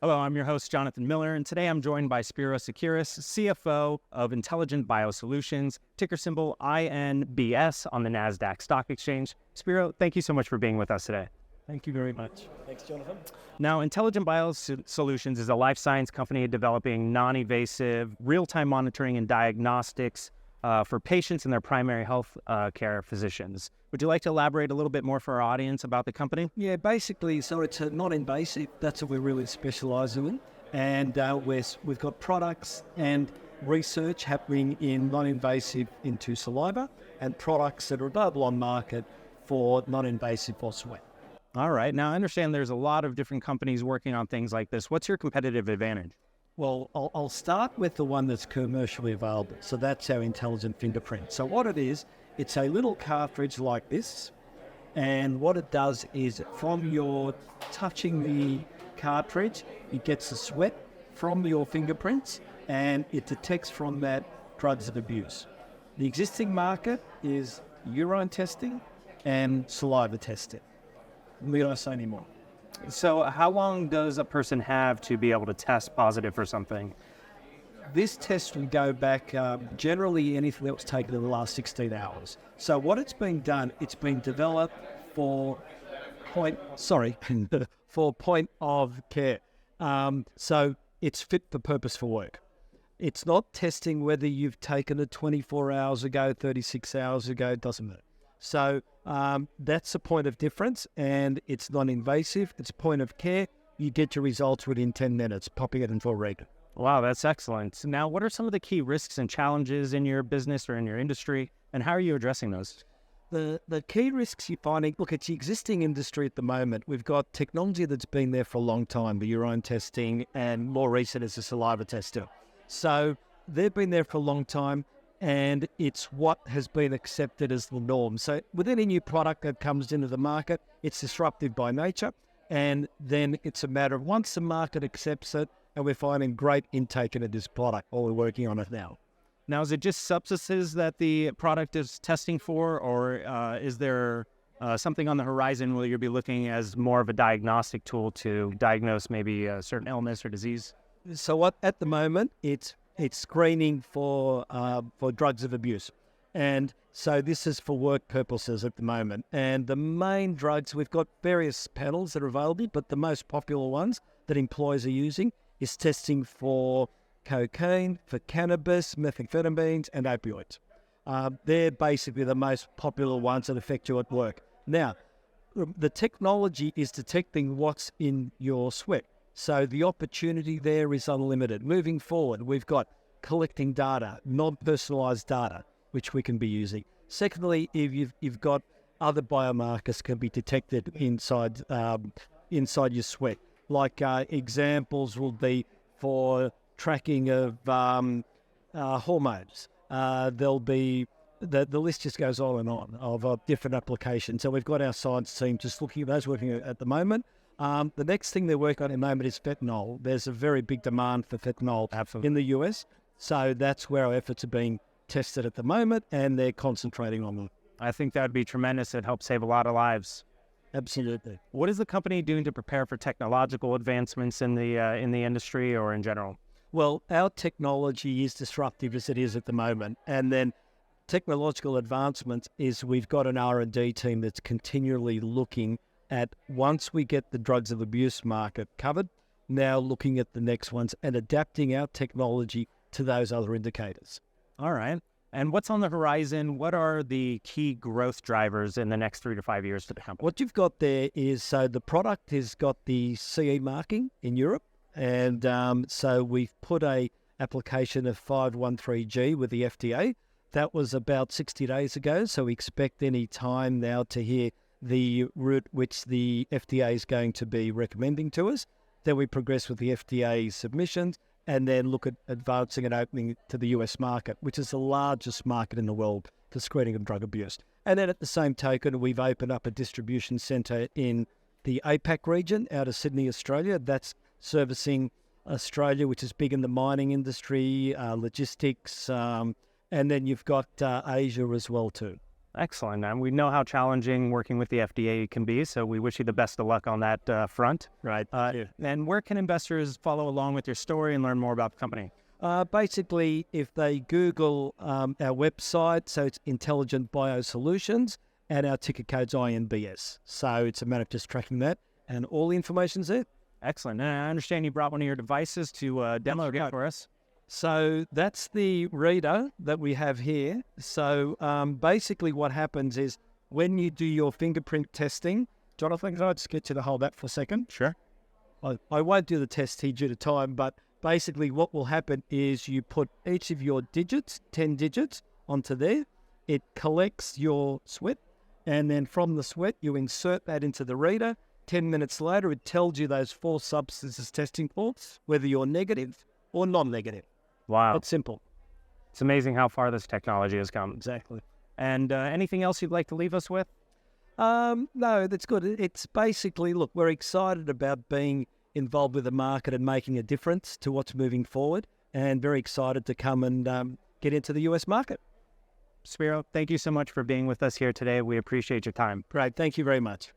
Hello, I'm your host, Jonathan Miller, and today I'm joined by Spiro Sakiris, CFO of Intelligent Biosolutions, ticker symbol INBS on the NASDAQ Stock Exchange. Spiro, thank you so much for being with us today. Thank you very much. Thanks, Jonathan. Now, Intelligent Biosolutions is a life science company developing non-invasive, real-time monitoring and diagnostics for patients and their primary health care physicians. Would you like to elaborate a little bit more for our audience about the company? Yeah, basically, so it's a non-invasive. That's what we're really specialising in. And we've got products and research happening in non-invasive into saliva and products that are available on market for non-invasive for sweat. All right. Now, I understand there's a lot of different companies working on things like this. What's your competitive advantage? Well, I'll start with the one that's commercially available. So that's our intelligent fingerprint. So what it is, it's a little cartridge like this. And what it does is from your touching the cartridge, it gets the sweat from your fingerprints and it detects from that drugs of abuse. The existing market is urine testing and saliva testing. We don't say anymore. So how long does a person have to be able to test positive for something? This test will go back generally anything that was taken in the last 16 hours. So what it's been done, it's been developed for point of care. So it's fit for purpose for work. It's not testing whether you've taken it 24 hours ago, 36 hours ago, it doesn't matter. So that's the point of difference, and it's non-invasive. It's point of care. You get your results within 10 minutes, popping it into a reader. Wow, that's excellent. Now, what are some of the key risks and challenges in your business or in your industry, and how are you addressing those? The key risks you're finding, look, it's the existing industry at the moment. We've got technology that's been there for a long time, the urine testing, and more recent is the saliva tester. So they've been there for a long time, and it's what has been accepted as the norm. So with any new product that comes into the market, it's disruptive by nature, and then it's a matter of once the market accepts it, and we're finding great intake into this product, or we're working on it now. Now, is it just substances that the product is testing for, or is there something on the horizon where you'll be looking as more of a diagnostic tool to diagnose maybe a certain illness or disease? So what at the moment, it's screening for drugs of abuse. And so this is for work purposes at the moment. And the main drugs, we've got various panels that are available, but the most popular ones that employers are using is testing for cocaine, for cannabis, methamphetamines, and opioids. They're basically the most popular ones that affect you at work. Now, the technology is detecting what's in your sweat. So the opportunity there is unlimited. Moving forward, we've got collecting data, non-personalized data, which we can be using. Secondly, if you've got other biomarkers can be detected inside your sweat. Like examples will be for tracking of hormones. There'll be, the list just goes on and on of different applications. So we've got our science team just looking at those, working at the moment. The next thing they're working on at the moment is fentanyl. There's a very big demand for fentanyl in the US. So that's where our efforts are being tested at the moment, and they're concentrating on them. I think that would be tremendous. It helps save a lot of lives. Absolutely. What is the company doing to prepare for technological advancements in the industry or in general? Well, our technology is disruptive as it is at the moment. And then technological advancements is we've got an R&D team that's continually looking at, once we get the drugs of abuse market covered, now looking at the next ones and adapting our technology to those other indicators. All right. And what's on the horizon? What are the key growth drivers in the next 3 to 5 years for the company? What you've got there is, so the product has got the CE marking in Europe. And so we've put a application of 513G with the FDA. That was about 60 days ago. So we expect any time now to hear the route which the FDA is going to be recommending to us. Then we progress with the FDA submissions and then look at advancing and opening to the US market, which is the largest market in the world for screening of drug abuse. And then at the same token, we've opened up a distribution centre in the APAC region out of Sydney, Australia. That's servicing Australia, which is big in the mining industry, logistics, and then you've got Asia as well too. Excellent. And we know how challenging working with the FDA can be, so we wish you the best of luck on that front. Right. And where can investors follow along with your story and learn more about the company? Basically, if they Google our website, so it's Intelligent Biosolutions, and our ticker code's INBS. So it's a matter of just tracking that, and all the information's there. Excellent. And I understand you brought one of your devices to demo it for us. So that's the reader that we have here. So basically what happens is when you do your fingerprint testing, Jonathan, can I just get you to hold that for a second? Sure. I won't do the test here due to time, but basically what will happen is you put each of your digits, 10 digits, onto there. It collects your sweat, and then from the sweat, you insert that into the reader. 10 minutes later, it tells you those 4 substances testing for, whether you're negative or non-negative. Wow. It's simple. It's amazing how far this technology has come. Exactly. And anything else you'd like to leave us with? No, that's good. It's basically, look, we're excited about being involved with the market and making a difference to what's moving forward, and very excited to come and get into the US market. Spiro, thank you so much for being with us here today. We appreciate your time. Great. Thank you very much.